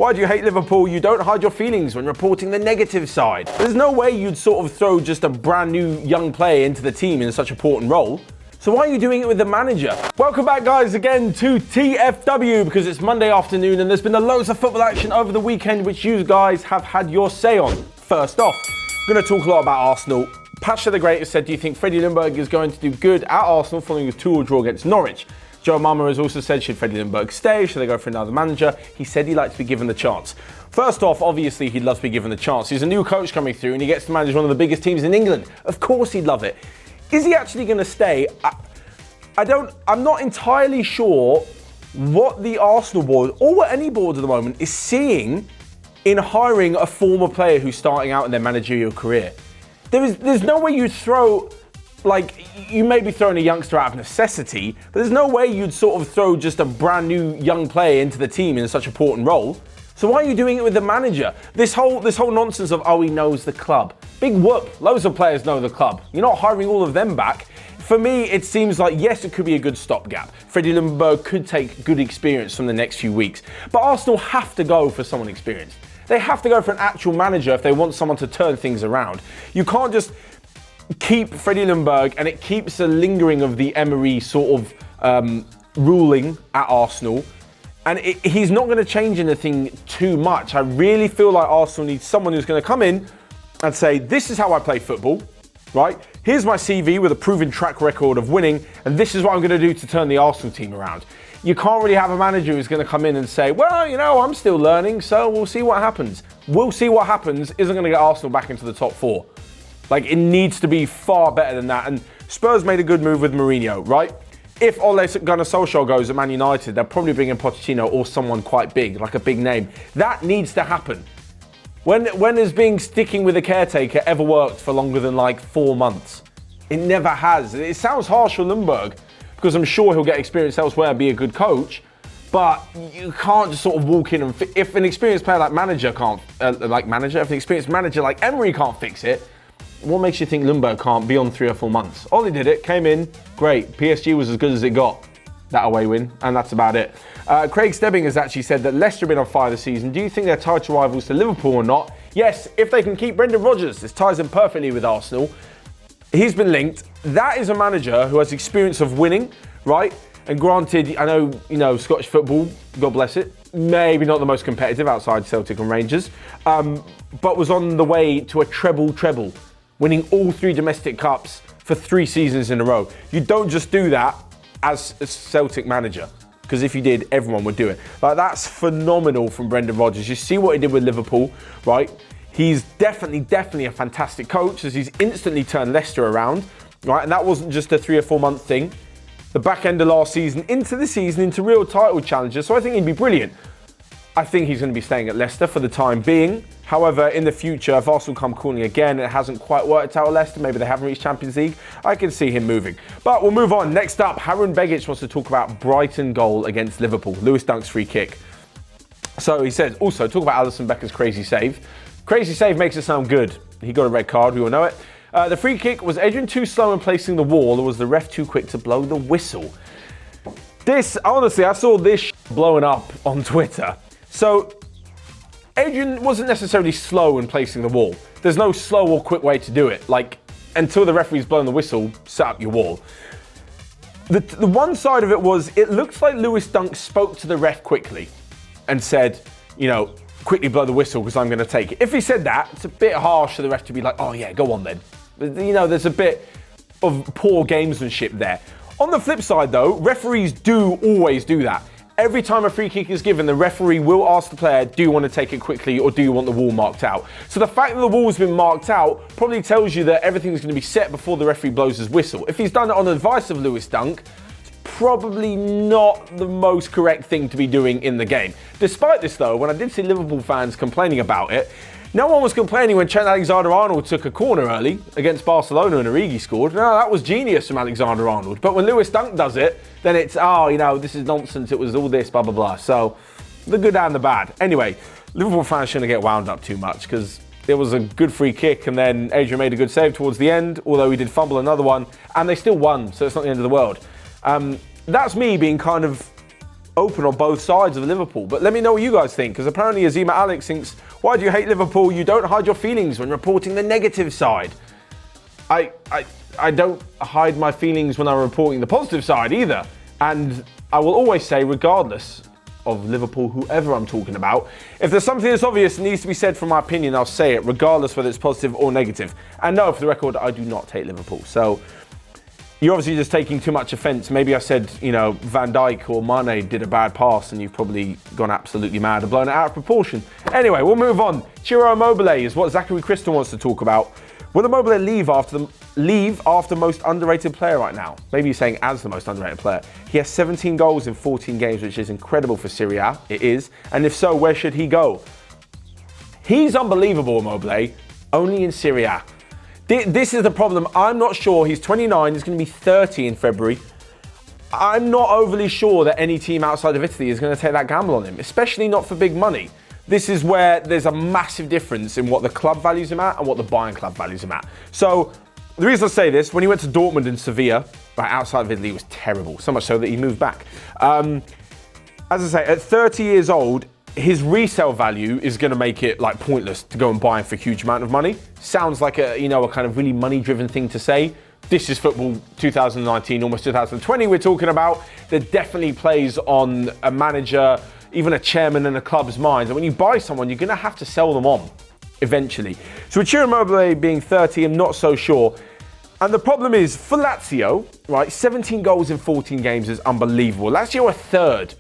Why do you hate Liverpool? You don't hide your feelings when reporting the negative side. There's no way you'd sort of throw just a brand new young player into the team in such an important role. So why are you doing it with the manager? Welcome back, guys, again to TFW, because it's Monday afternoon and there's been loads of football action over the weekend which you guys have had your say on. First off, I'm going to talk a lot about Arsenal. Pasha the Great has said, do you think Freddie Ljungberg is going to do good at Arsenal following a 2-2 draw against Norwich? Joe Mama has also said, should Freddie Ljungberg stay? Should they go for another manager? He said he'd like to be given the chance. First off, obviously, he'd love to be given the chance. He's a new coach coming through and he gets to manage one of the biggest teams in England. Of course he'd love it. Is he actually going to stay? I'm not entirely sure what the Arsenal board, or what any board at the moment, is seeing in hiring a former player who's starting out in their managerial career. There's no way you'd throw... Like, you may be throwing a youngster out of necessity, but there's no way you'd sort of throw just a brand new young player into the team in such an important role. So why are you doing it with the manager? This whole nonsense of, oh, he knows the club. Big whoop. Loads of players know the club. You're not hiring all of them back. For me, it seems like, yes, it could be a good stopgap. Freddie Ljungberg could take good experience from the next few weeks. But Arsenal have to go for someone experienced. They have to go for an actual manager if they want someone to turn things around. You can't just keep Freddie Ljungberg, and it keeps a lingering of the Emery sort of ruling at Arsenal. And he's not going to change anything too much. I really feel like Arsenal needs someone who's going to come in and say, this is how I play football, right? Here's my CV with a proven track record of winning, and this is what I'm going to do to turn the Arsenal team around. You can't really have a manager who's going to come in and say, well, you know, I'm still learning, so we'll see what happens. We'll see what happens isn't going to get Arsenal back into the top 4. Like, it needs to be far better than that. And Spurs made a good move with Mourinho, right? If Ole Gunnar Solskjaer goes at Man United, they'll probably bring in Pochettino or someone quite big, like a big name. That needs to happen. When has sticking with a caretaker ever worked for longer than like 4 months? It never has. It sounds harsh for Ljungberg, because I'm sure he'll get experience elsewhere and be a good coach. But you can't just sort of walk in and if an experienced player like manager can't, if an experienced manager like Emery can't fix it, what makes you think Ljungberg can't be on 3 or 4 months? Ole did it, came in, great. PSG was as good as it got. That away win, and that's about it. Craig Stebbing has actually said that Leicester have been on fire this season. Do you think they're title rivals to Liverpool or not? Yes, if they can keep Brendan Rodgers. This ties in perfectly with Arsenal. He's been linked. That is a manager who has experience of winning, right? And granted, I know, Scottish football, God bless it, maybe not the most competitive outside Celtic and Rangers, but was on the way to a treble, winning all 3 domestic cups for 3 seasons in a row. You don't just do that as a Celtic manager, because if you did, everyone would do it. Like, that's phenomenal from Brendan Rodgers. You see what he did with Liverpool, right? He's definitely a fantastic coach, as he's instantly turned Leicester around, right? And that wasn't just a 3 or 4 month thing. The back end of last season, into the season, into real title challenges. So I think he'd be brilliant. I think he's going to be staying at Leicester for the time being. However, in the future, if Arsenal come calling again, it hasn't quite worked out at Leicester, maybe they haven't reached Champions League, I can see him moving. But we'll move on. Next up, Harun Begic wants to talk about Brighton goal against Liverpool. Lewis Dunk's free kick. So he says, also, talk about Alisson Becker's crazy save. Crazy save makes it sound good. He got a red card, we all know it. The free kick, was Adrian too slow in placing the wall, or was the ref too quick to blow the whistle? Honestly, I saw this blowing up on Twitter. So, Adrian wasn't necessarily slow in placing the wall. There's no slow or quick way to do it. Like, until the referee's blown the whistle, set up your wall. The one side of it was, it looks like Lewis Dunk spoke to the ref quickly and said, quickly blow the whistle because I'm going to take it. If he said that, it's a bit harsh for the ref to be like, oh yeah, go on then. There's a bit of poor gamesmanship there. On the flip side though, referees do always do that. Every time a free kick is given, the referee will ask the player, do you want to take it quickly or do you want the wall marked out? So the fact that the wall's been marked out probably tells you that everything's going to be set before the referee blows his whistle. If he's done it on advice of Lewis Dunk, it's probably not the most correct thing to be doing in the game. Despite this though, when I did see Liverpool fans complaining about it, no one was complaining when Trent Alexander-Arnold took a corner early against Barcelona and Origi scored. No, that was genius from Alexander-Arnold. But when Lewis Dunk does it, then it's, this is nonsense. It was all this, blah, blah, blah. So, the good and the bad. Anyway, Liverpool fans shouldn't get wound up too much because it was a good free kick and then Adrian made a good save towards the end, although he did fumble another one, and they still won, so it's not the end of the world. That's me being kind of open on both sides of Liverpool. But let me know what you guys think, because apparently Azima Alex thinks, why do you hate Liverpool? You don't hide your feelings when reporting the negative side. I don't hide my feelings when I'm reporting the positive side either. And I will always say, regardless of Liverpool, whoever I'm talking about, if there's something that's obvious that needs to be said from my opinion, I'll say it, regardless whether it's positive or negative. And no, for the record, I do not hate Liverpool. So you're obviously just taking too much offence. Maybe I said, Van Dijk or Mane did a bad pass and you've probably gone absolutely mad and blown it out of proportion. Anyway, we'll move on. CIRO Immobile is what Zachary Crystal wants to talk about. Will Immobile leave after most underrated player right now? Maybe he's saying as the most underrated player. He has 17 goals in 14 games, which is incredible for Serie A. It is. And if so, where should he go? He's unbelievable, Immobile, only in Serie A. This is the problem. I'm not sure. He's 29. He's going to be 30 in February. I'm not overly sure that any team outside of Italy is going to take that gamble on him, especially not for big money. This is where there's a massive difference in what the club values him at and what the Bayern club values him at. So the reason I say this, when he went to Dortmund and Sevilla, right outside of Italy, it was terrible. So much so that he moved back. As I say, at 30 years old, his resale value is going to make it like pointless to go and buy him for a huge amount of money. Sounds like a kind of really money-driven thing to say. This is football 2019, almost 2020 we're talking about. That definitely plays on a manager, even a chairman and a club's minds. And when you buy someone, you're going to have to sell them on eventually. So with CIRO Immobile being 30, I'm not so sure. And the problem is, for Lazio, right, 17 goals in 14 games is unbelievable. Lazio are third,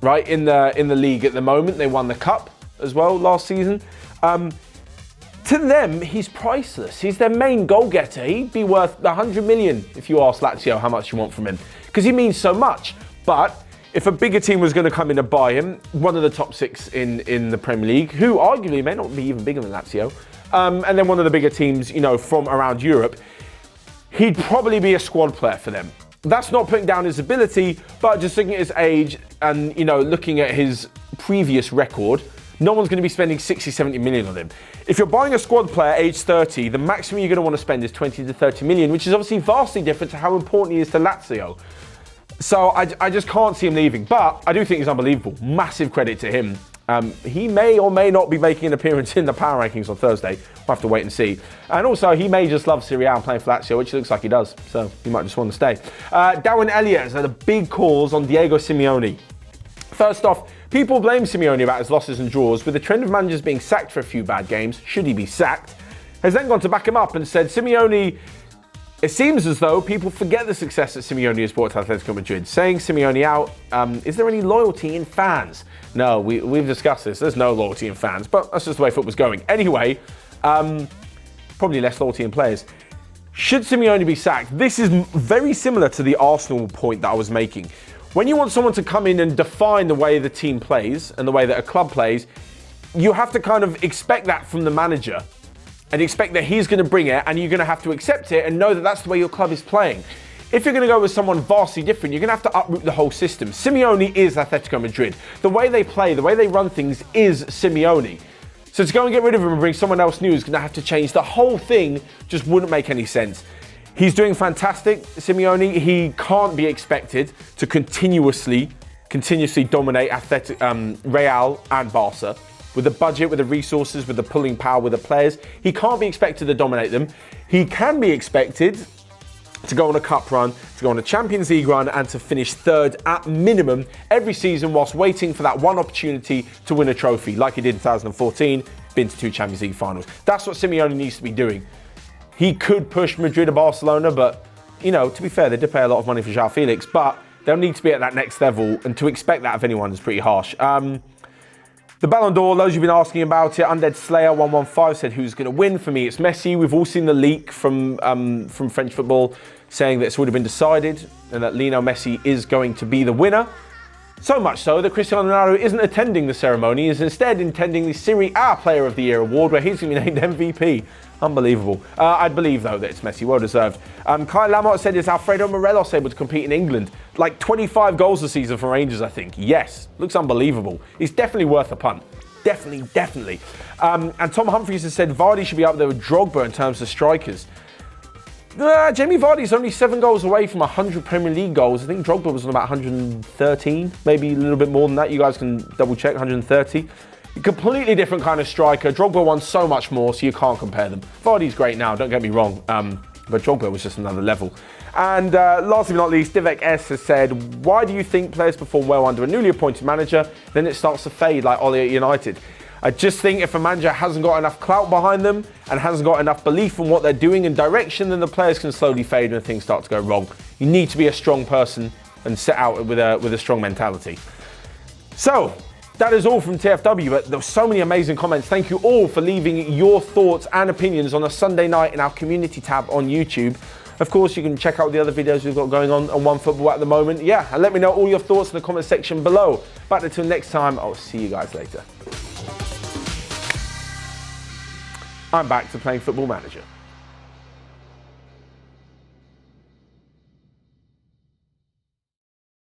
right, in the league at the moment. They won the cup as well last season. To them, he's priceless. He's their main goal getter. He'd be worth 100 million if you ask Lazio how much you want from him, because he means so much. But if a bigger team was going to come in and buy him, one of the top six in the Premier League, who arguably may not be even bigger than Lazio, and then one of the bigger teams, from around Europe, he'd probably be a squad player for them. That's not putting down his ability, but just looking at his age and, looking at his previous record, no one's going to be spending 60, 70 million on him. If you're buying a squad player age 30, the maximum you're going to want to spend is 20 to 30 million, which is obviously vastly different to how important he is to Lazio. So I just can't see him leaving, but I do think he's unbelievable. Massive credit to him. He may or may not be making an appearance in the power rankings on Thursday. We'll have to wait and see. And also, he may just love Serie A and playing for Lazio, which looks like he does. So he might just want to stay. Darwin Elliott has had a big calls on Diego Simeone. First off, people blame Simeone about his losses and draws. With the trend of managers being sacked for a few bad games, should he be sacked? Has then gone to back him up and said, Simeone, it seems as though people forget the success that Simeone has brought to Atletico Madrid. Saying Simeone out, is there any loyalty in fans? No, we've discussed this. There's no loyalty in fans, but that's just the way football's going. Anyway, probably less loyalty in players. Should Simeone be sacked? This is very similar to the Arsenal point that I was making. When you want someone to come in and define the way the team plays and the way that a club plays, you have to kind of expect that from the manager and expect that he's going to bring it and you're going to have to accept it and know that that's the way your club is playing. If you're going to go with someone vastly different, you're going to have to uproot the whole system. Simeone is Atletico Madrid. The way they play, the way they run things is Simeone. So to go and get rid of him and bring someone else new is going to have to change the whole thing. Just wouldn't make any sense. He's doing fantastic, Simeone. He can't be expected to continuously dominate Real and Barca. With the budget, with the resources, with the pulling power, with the players, he can't be expected to dominate them. He can be expected to go on a cup run, to go on a Champions League run, and to finish third at minimum every season whilst waiting for that one opportunity to win a trophy, like he did in 2014, been to 2 Champions League finals. That's what Simeone needs to be doing. He could push Madrid or Barcelona, but, to be fair, they did pay a lot of money for João Felix, but they'll need to be at that next level, and to expect that of anyone is pretty harsh. The Ballon d'Or, those who've been asking about it, Undead Slayer 115 said who's going to win. For me, it's Messi. We've all seen the leak from French football saying that it's already been decided and that Lionel Messi is going to be the winner. So much so that Cristiano Ronaldo isn't attending the ceremony, is instead attending the Serie A Player of the Year award where he's going to be named MVP. Unbelievable. I'd believe, though, that it's Messi. Well deserved. Kai Lamotte said, is Alfredo Morelos able to compete in England? Like 25 goals a season for Rangers, I think. Yes. Looks unbelievable. He's definitely worth a punt. Definitely. And Tom Humphries has said Vardy should be up there with Drogba in terms of strikers. Jamie Vardy's only 7 goals away from 100 Premier League goals. I think Drogba was on about 113, maybe a little bit more than that. You guys can double check, 130. Completely different kind of striker. Drogba won so much more, so you can't compare them. Vardy's great now, don't get me wrong, but Drogba was just another level. And lastly but not least, Divek S has said, why do you think players perform well under a newly appointed manager, then it starts to fade like Ole at United? I just think if a manager hasn't got enough clout behind them and hasn't got enough belief in what they're doing and direction, then the players can slowly fade when things start to go wrong. You need to be a strong person and set out with a strong mentality. So, that is all from TFW, but there were so many amazing comments. Thank you all for leaving your thoughts and opinions on a Sunday night in our community tab on YouTube. Of course, you can check out the other videos we've got going on Onefootball at the moment. Yeah, and let me know all your thoughts in the comment section below. But until next time, I'll see you guys later. I'm back to playing Football Manager.